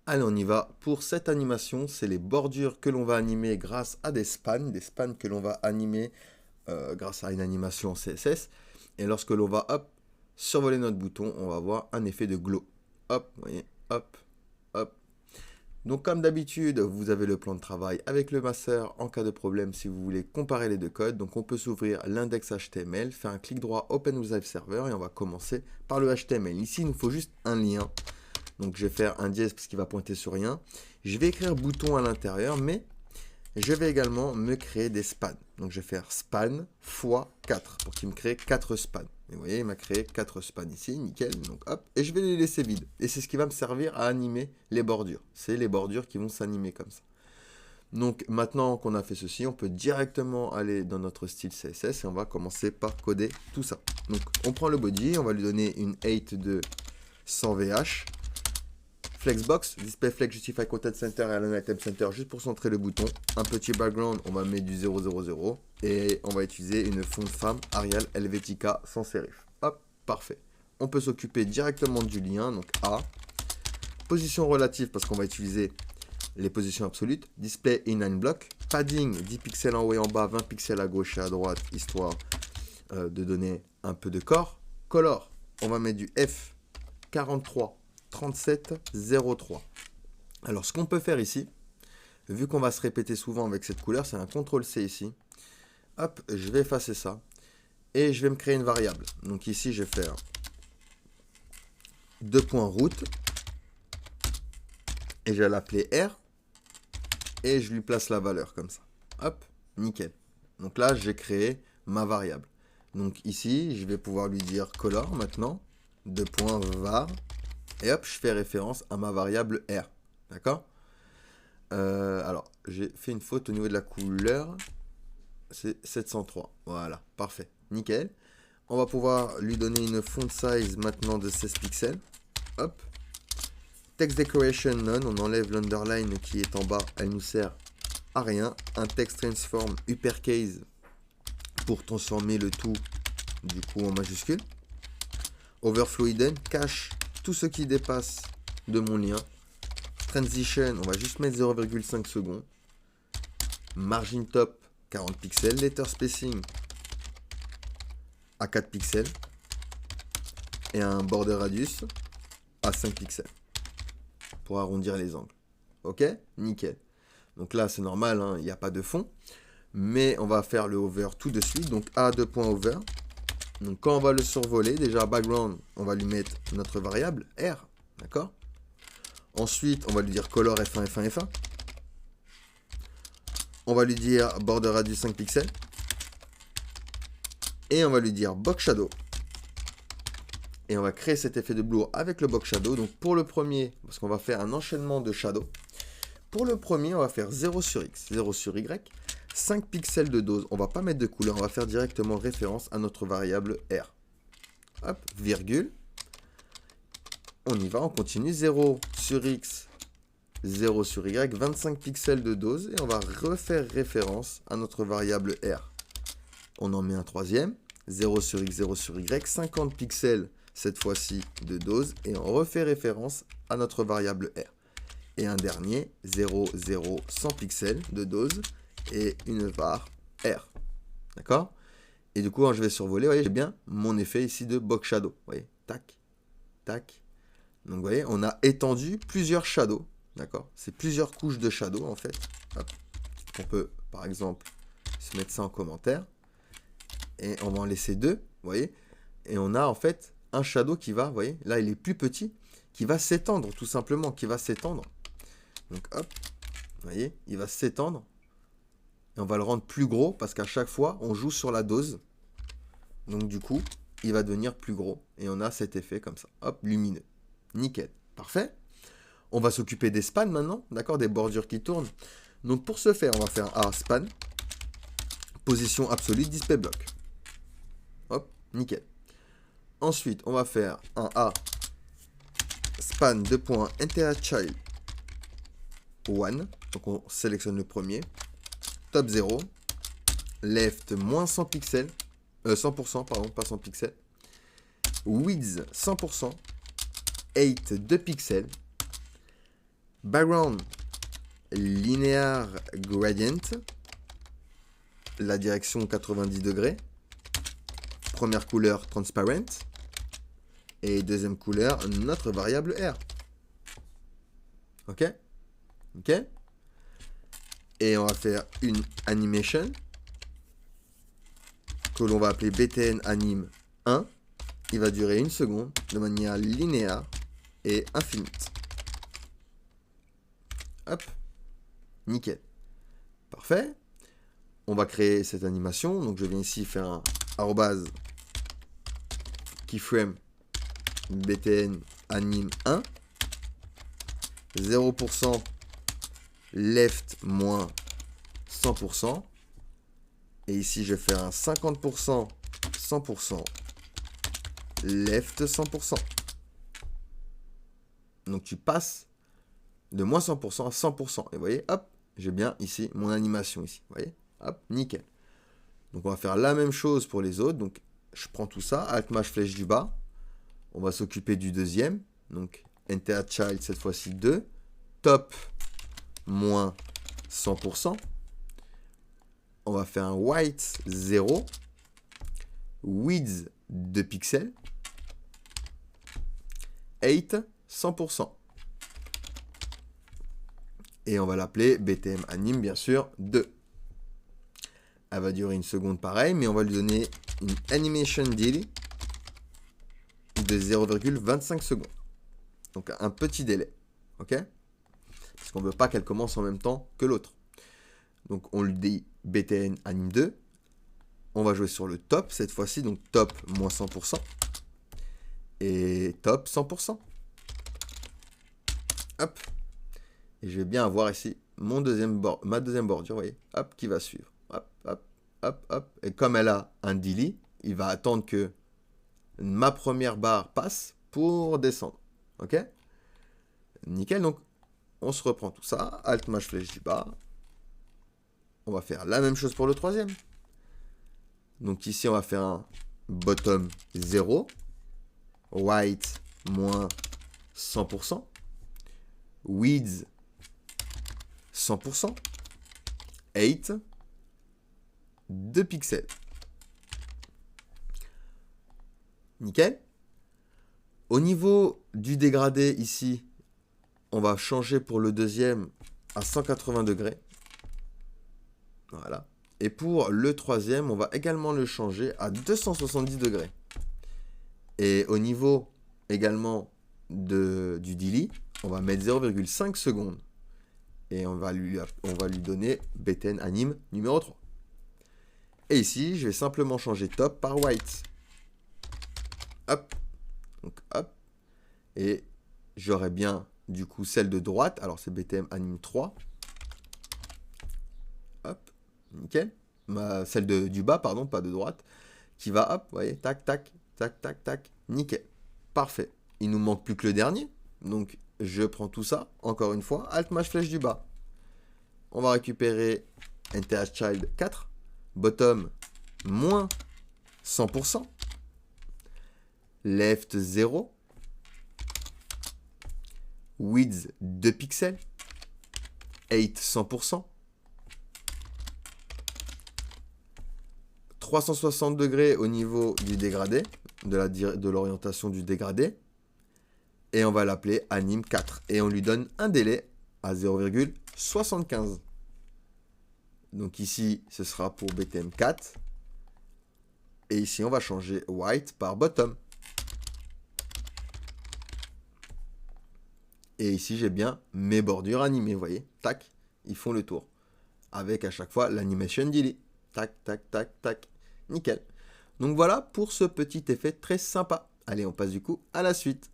Allez, on y va. Pour cette animation, c'est les bordures que l'on va animer grâce à des spans que l'on va animer grâce à une animation en CSS. Et lorsque l'on va, hop, survoler notre bouton, on va avoir un effet de glow. Hop, vous voyez, hop, hop. Donc comme d'habitude, vous avez le plan de travail avec le master en cas de problème si vous voulez comparer les deux codes. Donc on peut s'ouvrir l'index HTML, faire un clic droit Open with Live Server et on va commencer par le HTML. Ici, il nous faut juste un lien. Donc je vais faire un dièse parce qu'il va pointer sur rien. Je vais écrire bouton à l'intérieur, mais je vais également me créer des spans. Donc je vais faire span x 4 pour qu'il me crée 4 spans. Et vous voyez, il m'a créé 4 spans ici, nickel. Donc hop, et je vais les laisser vides. Et c'est ce qui va me servir à animer les bordures. C'est les bordures qui vont s'animer comme ça. Donc maintenant qu'on a fait ceci, on peut directement aller dans notre style CSS et on va commencer par coder tout ça. Donc on prend le body, on va lui donner une height de 100 VH. Flexbox, display flex justify content center et align item center juste pour centrer le bouton. Un petit background, on va mettre du 000 et on va utiliser une font femme Arial Helvetica sans serif. Hop, parfait. On peut s'occuper directement du lien, donc A. Position relative parce qu'on va utiliser les positions absolutes. Display inline block. Padding, 10 pixels en haut et en bas, 20 pixels à gauche et à droite, histoire de donner un peu de corps. Color, on va mettre du F 43 37 03. Alors ce qu'on peut faire ici, vu qu'on va se répéter souvent avec cette couleur, c'est un CTRL-C ici. Hop, je vais effacer ça. Et je vais me créer une variable. Donc ici, je vais faire 2.route. Et je vais l'appeler R. Et je lui place la valeur comme ça. Hop, nickel. Donc là, j'ai créé ma variable. Donc ici, je vais pouvoir lui dire color maintenant. 2.var. Et hop, je fais référence à ma variable R. D'accord? Alors, j'ai fait une faute au niveau de la couleur. C'est 703. Voilà, parfait. Nickel. On va pouvoir lui donner une font size maintenant de 16 pixels. Hop. Text decoration none. On enlève l'underline qui est en bas. Elle nous sert à rien. Un text transform uppercase pour transformer le tout du coup en majuscule. Overflow hidden cache tout ce qui dépasse de mon lien. Transition, on va juste mettre 0,5 secondes. Margin top, 40 pixels. Letter spacing à 4 pixels. Et un border radius à 5 pixels. Pour arrondir les angles. Ok? Nickel. Donc là, c'est normal, il n'y a pas de fond. Mais on va faire le hover tout de suite. Donc A2.over. Donc quand on va le survoler, déjà background, on va lui mettre notre variable R, d'accord? Ensuite, on va lui dire color F1, F1, F1. On va lui dire border radius 5 pixels. Et on va lui dire box shadow. Et on va créer cet effet de blur avec le box shadow. Donc pour le premier, parce qu'on va faire un enchaînement de shadow. Pour le premier, on va faire 0 sur X, 0 sur Y. 5 pixels de dose, on va pas mettre de couleur, on va faire directement référence à notre variable R. Hop, virgule. On y va, on continue. 0 sur X, 0 sur Y, 25 pixels de dose. Et on va refaire référence à notre variable R. On en met un troisième. 0 sur X, 0 sur Y, 50 pixels cette fois-ci de dose. Et on refait référence à notre variable R. Et un dernier, 0, 0, 100 pixels de dose. Et une var R. D'accord? Et du coup, quand je vais survoler, vous voyez, j'ai bien mon effet ici de box shadow. Vous voyez? Tac, tac. Donc, vous voyez, on a étendu plusieurs shadows. D'accord? C'est plusieurs couches de shadow, en fait. Hop. On peut, par exemple, se mettre ça en commentaire. Et on va en laisser deux. Vous voyez? Et on a, en fait, un shadow qui va, vous voyez, là, il est plus petit, qui va s'étendre, tout simplement, qui va s'étendre. Donc, hop. Vous voyez? Il va s'étendre. Et on va le rendre plus gros parce qu'à chaque fois, on joue sur la dose. Donc du coup, il va devenir plus gros. Et on a cet effet comme ça. Hop, lumineux. Nickel. Parfait. On va s'occuper des spans maintenant. D'accord? Des bordures qui tournent. Donc pour ce faire, on va faire A span. Position absolue, display block. Hop, nickel. Ensuite, on va faire un A span 2.interchild 1. Donc on sélectionne le premier. Top 0, left moins 100 pixels, 100%, pardon, pas 100 pixels, width 100%, height 2 pixels, Background, linear gradient, la direction 90 degrés. Première couleur transparent. Et deuxième couleur, notre variable R. Ok? Ok? Et on va faire une animation que l'on va appeler btn anim 1. Il va durer 1 seconde de manière linéaire et infinite. Hop. Nickel. Parfait. On va créer cette animation. Donc je viens ici faire un arrobase keyframe btn anim 1. 0% left moins 100%. Et ici, je vais faire un 50%, 100%, left 100%. Donc, tu passes de moins 100% à 100%. Et vous voyez, hop, j'ai bien ici mon animation ici. Vous voyez, hop, nickel. Donc, on va faire la même chose pour les autres. Donc, je prends tout ça, Alt-Maj flèche du bas. On va s'occuper du deuxième. Donc, Enter Child, cette fois-ci 2. Top, moins 100%. On va faire un white 0. Width 2 pixels. 8, 100%. Et on va l'appeler BTM anim, bien sûr, 2. Elle va durer 1 seconde pareil, mais on va lui donner une animation delay de 0,25 secondes. Donc un petit délai. Ok? Parce qu'on ne veut pas qu'elle commence en même temps que l'autre. Donc on lui dit BTN anim 2. On va jouer sur le top cette fois-ci. Donc top moins 100%. Et top 100%. Hop. Et je vais bien avoir ici ma deuxième bordure. Vous voyez. Hop, qui va suivre. Hop, hop, hop, hop. Et comme elle a un delay, il va attendre que ma première barre passe pour descendre. Ok? Nickel. Donc on se reprend tout ça. Alt-Maj flèche du bas. On va faire la même chose pour le troisième. Donc ici, on va faire un bottom 0. White moins 100%. Width 100%. 8. 2 pixels. Nickel. Au niveau du dégradé ici, on va changer pour le deuxième à 180 degrés. Voilà. Et pour le troisième, on va également le changer à 270 degrés. Et au niveau également du delay, on va mettre 0,5 secondes. Et on va lui donner BTN anim numéro 3. Et ici, je vais simplement changer top par white. Hop. Donc hop. Et j'aurai bien du coup celle de droite. Alors c'est BTM anim 3. Hop. Nickel. Celle du bas, pardon, pas de droite. Qui va, hop, vous voyez, tac, tac, tac, tac, tac. Nickel. Parfait. Il nous manque plus que le dernier. Donc, je prends tout ça, encore une fois, Alt-Maj flèche du bas. On va récupérer NTH Child 4. Bottom, moins 100%. Left 0. Width 2 pixels. 8, 100%. 360 degrés au niveau du dégradé, de l'orientation du dégradé. Et on va l'appeler anim 4. Et on lui donne un délai à 0,75. Donc ici, ce sera pour BTM 4. Et ici, on va changer white par bottom. Et ici, j'ai bien mes bordures animées, vous voyez. Tac, ils font le tour. Avec à chaque fois l'animation delay. Tac, tac, tac, tac. Nickel. Donc voilà pour ce petit effet très sympa. Allez, on passe du coup à la suite.